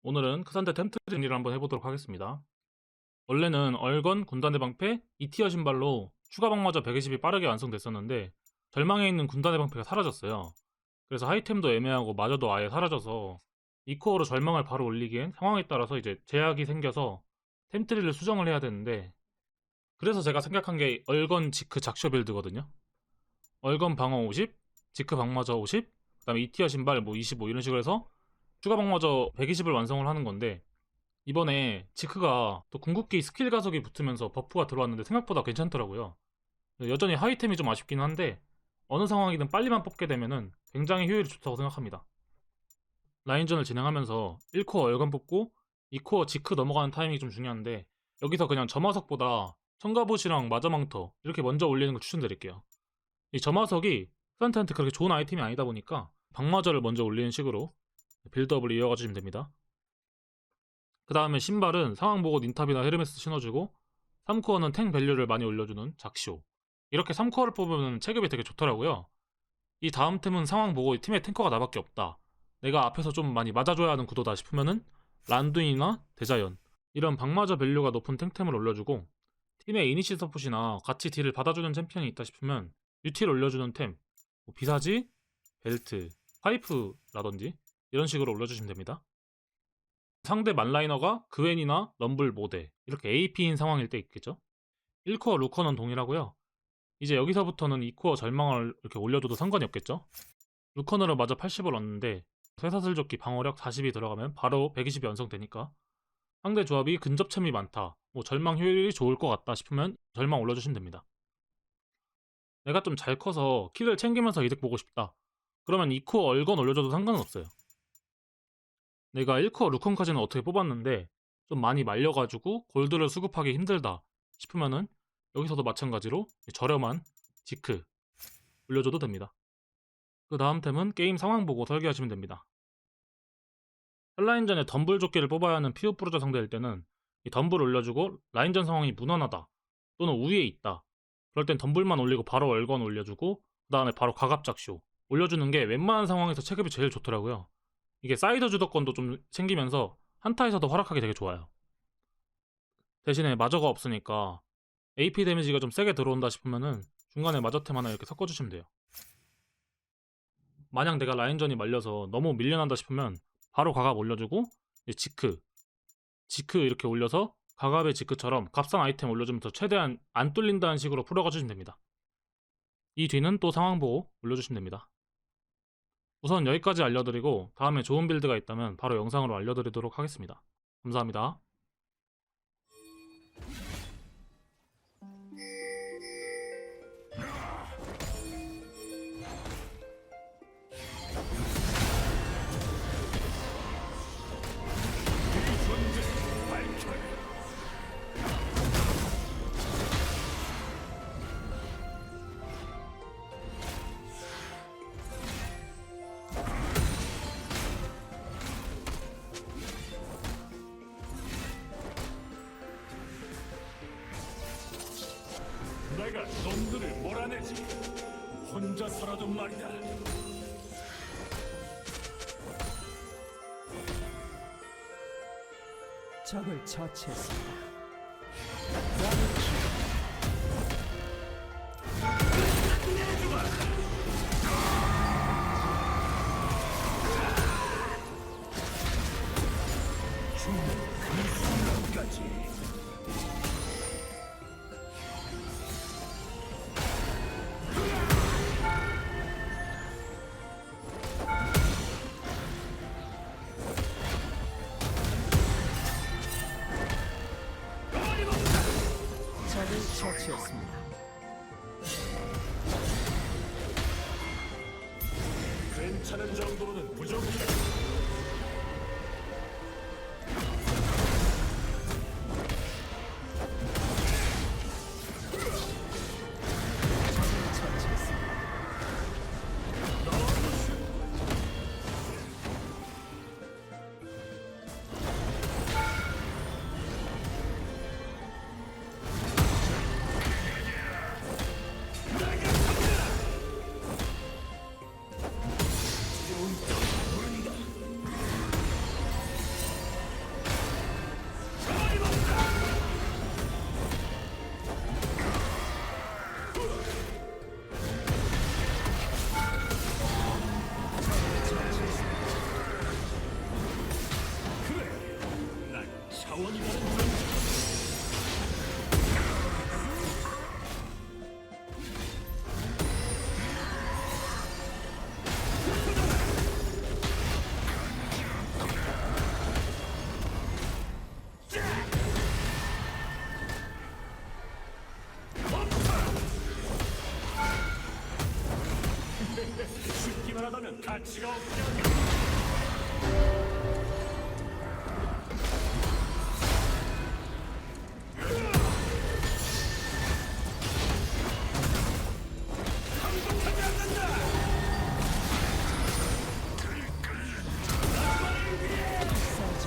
오늘은 크산테 템트 정리를 한번 해보도록 하겠습니다. 원래는 얼건, 군단의 방패, 2티어 신발로 추가 방마저 120이 빠르게 완성됐었는데 절망에 있는 군단의 방패가 사라졌어요. 그래서 하이템도 애매하고 마저도 아예 사라져서 2코어로 절망을 바로 올리기엔 상황에 따라서 이제 제약이 생겨서 템트리를 수정을 해야 되는데, 그래서 제가 생각한 게 얼건 지크 작쇼 빌드거든요. 얼건 방어 50, 지크 방마저 50, 그 다음에 2티어 신발 뭐 25 이런 식으로 해서 추가 방마저 120을 완성을 하는 건데, 이번에 지크가 또 궁극기 스킬 가속이 붙으면서 버프가 들어왔는데 생각보다 괜찮더라고요. 여전히 하이템이 좀 아쉽긴 한데 어느 상황이든 빨리만 뽑게 되면은 굉장히 효율이 좋다고 생각합니다. 라인전을 진행하면서 1코어 얼건 뽑고 2코어 지크 넘어가는 타이밍이 좀 중요한데, 여기서 그냥 점화석보다 청가봇이랑 마저망터 이렇게 먼저 올리는 걸 추천드릴게요. 이 점화석이 스탄트한테 그렇게 좋은 아이템이 아니다 보니까 방마저를 먼저 올리는 식으로 빌드업을 이어가 주시면 됩니다. 그 다음에 신발은 상황 보고 닌탑이나 헤르메스 신어주고, 3코어는 탱 밸류를 많이 올려주는 작쇼. 이렇게 3코어를 뽑으면 체급이 되게 좋더라고요. 이 다음 템은 상황 보고 팀에 탱커가 나밖에 없다, 내가 앞에서 좀 많이 맞아줘야 하는 구도다 싶으면은 란두인이나 대자연, 이런 방마저 밸류가 높은 탱템을 올려주고, 팀에 이니시 서폿이나 같이 딜을 받아주는 챔피언이 있다 싶으면 유티를 올려주는 템, 뭐 비사지, 벨트, 파이프라던지 이런 식으로 올려주시면 됩니다. 상대 만라이너가 그웬이나 럼블 모데 이렇게 AP인 상황일 때 있겠죠. 1코어 루커는 동일하고요. 이제 여기서부터는 2코어 절망을 이렇게 올려줘도 상관이 없겠죠. 루커너를 마저 80을 얻는데 쇠사슬조끼 방어력 40이 들어가면 바로 120이 완성되니까, 상대 조합이 근접점이 많다, 뭐 절망 효율이 좋을 것 같다 싶으면 절망 올려주시면 됩니다. 내가 좀 잘 커서 킬을 챙기면서 이득 보고 싶다, 그러면 2코어 얼건 올려줘도 상관은 없어요. 내가 1코어 루컨까지는 어떻게 뽑았는데 좀 많이 말려가지고 골드를 수급하기 힘들다 싶으면은 여기서도 마찬가지로 저렴한 지크 올려줘도 됩니다. 그 다음 템은 게임 상황 보고 설계하시면 됩니다. 헬라인전에 덤블 조끼를 뽑아야 하는 피우 프로저 상대일 때는 이 덤블 올려주고 라인전 상황이 무난하다 또는 우위에 있다, 그럴 땐 덤블만 올리고 바로 얼건 올려주고 그 다음에 바로 과갑작쇼 올려주는 게 웬만한 상황에서 체급이 제일 좋더라고요. 이게 사이드 주도권도 좀 생기면서 한타에서도 활약하기 되게 좋아요. 대신에 마저가 없으니까 AP 데미지가 좀 세게 들어온다 싶으면은 중간에 마저템 하나 이렇게 섞어주시면 돼요. 만약 내가 라인전이 말려서 너무 밀려난다 싶으면 바로 과갑 올려주고, 이제 지크 이렇게 올려서 과갑의 지크처럼 값싼 아이템 올려주면서 최대한 안 뚫린다는 식으로 풀어가 주시면 됩니다. 이 뒤는 또 상황 보고 올려주시면 됩니다. 우선 여기까지 알려드리고 다음에 좋은 빌드가 있다면 바로 영상으로 알려드리도록 하겠습니다. 감사합니다. 내가 놈들을 몰아내지. 혼자서라도 말이다. 적을 처치했습니다. 적을 처치했습니다. 괜찮은 정도로는 부족해. 적을 처치했습니다. 가치가 없게 하리. 감독하지 않는다. 사진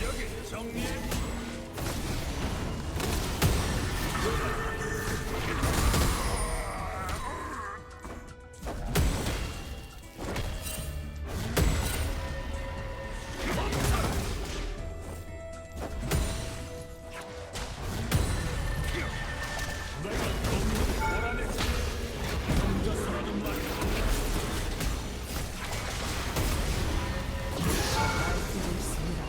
여기 정리해. 내가 놈들을 몰아내지. 혼자 살아도 말이야. 날뛰고 있습니다.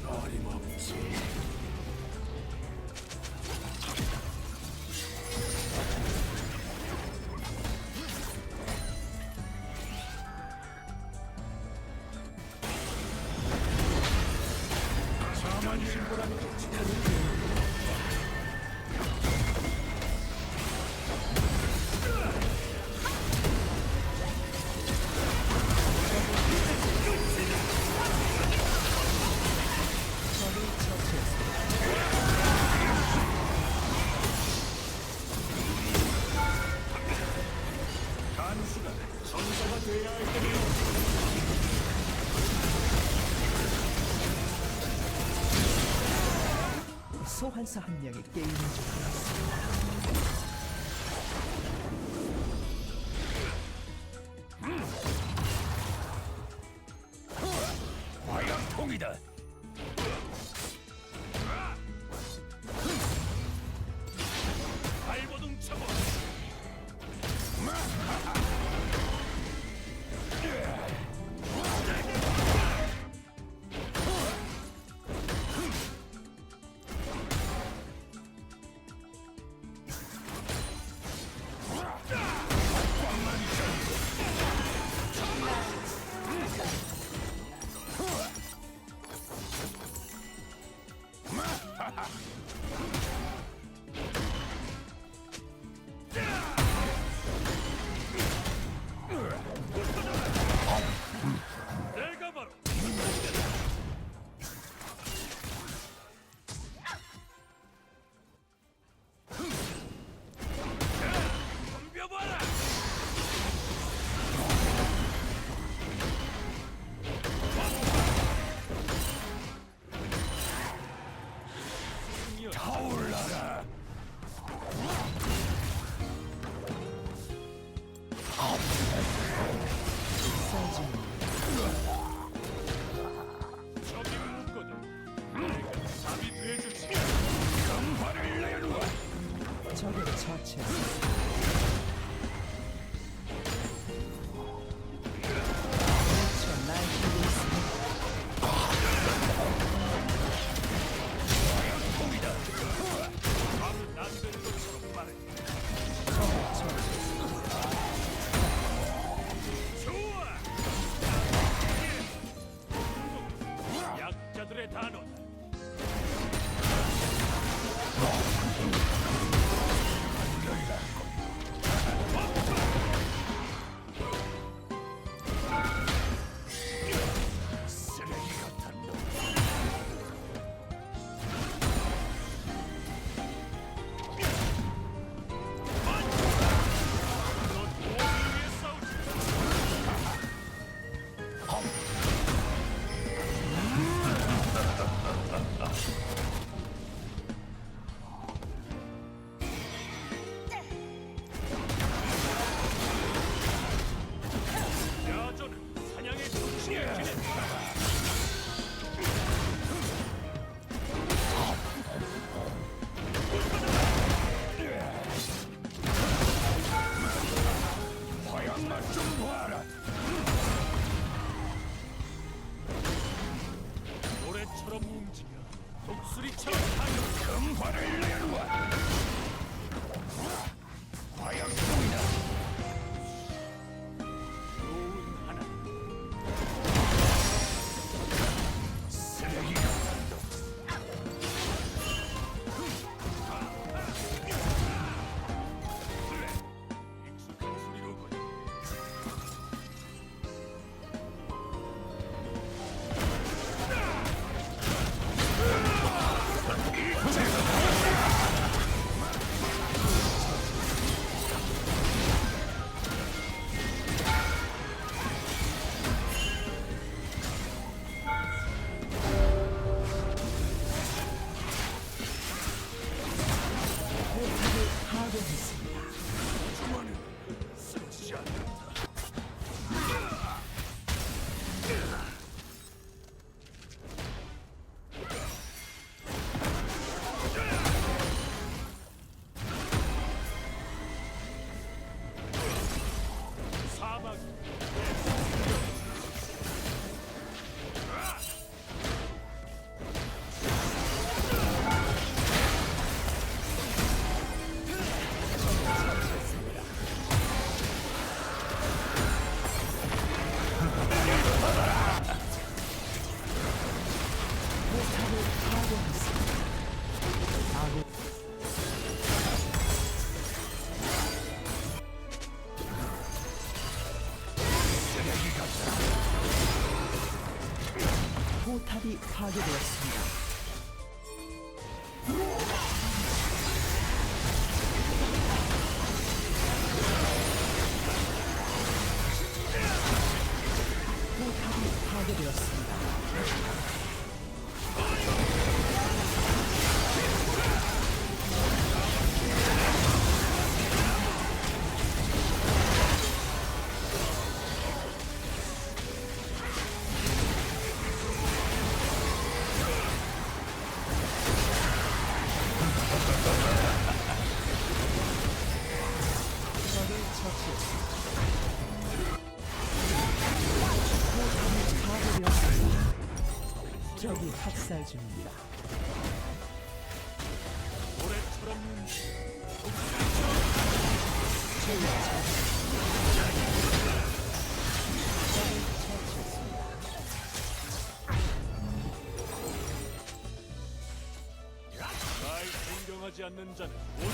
어림없지. 자만 신고라는 적을 처치했습니다. 간수가 전사가 돼야 할 때면 소환사 한 명이 게임을 중단했습니다. 화약통이다. 발버둥 쳐봐. 내가 바로 덤벼봐라. 타올라라. 사진 저기 묻거든. 내가 답이 돼주지. 경화를 내놓아. 적을 처치했습니다. 미쳐 날뛰고 있습니다. 밥은 안되는 것처럼 말해. 적을 처치했습니다. 좋아. 약자들의 단어다. 쓰레기 같은 놈. 너 무엇을 위해 싸우지? 모래처럼 움직여 독수리처럼 달려 금화를 내놓아 화약통이다 좋은 하나 쓰레기 같은 놈 익숙한 소리로군 포탑을 파괴했습니다. 주만은 쓰지 않는다 사막 포탑을 파괴했습니다. 아군 포탑이 파괴되었습니다. 포탑이 파괴되었습니다. 적을 처치했습니다. 포탑이 파괴되었습니다. 적이 학살 중입니다. 모래처럼 날 존경하지 않는 자는 오늘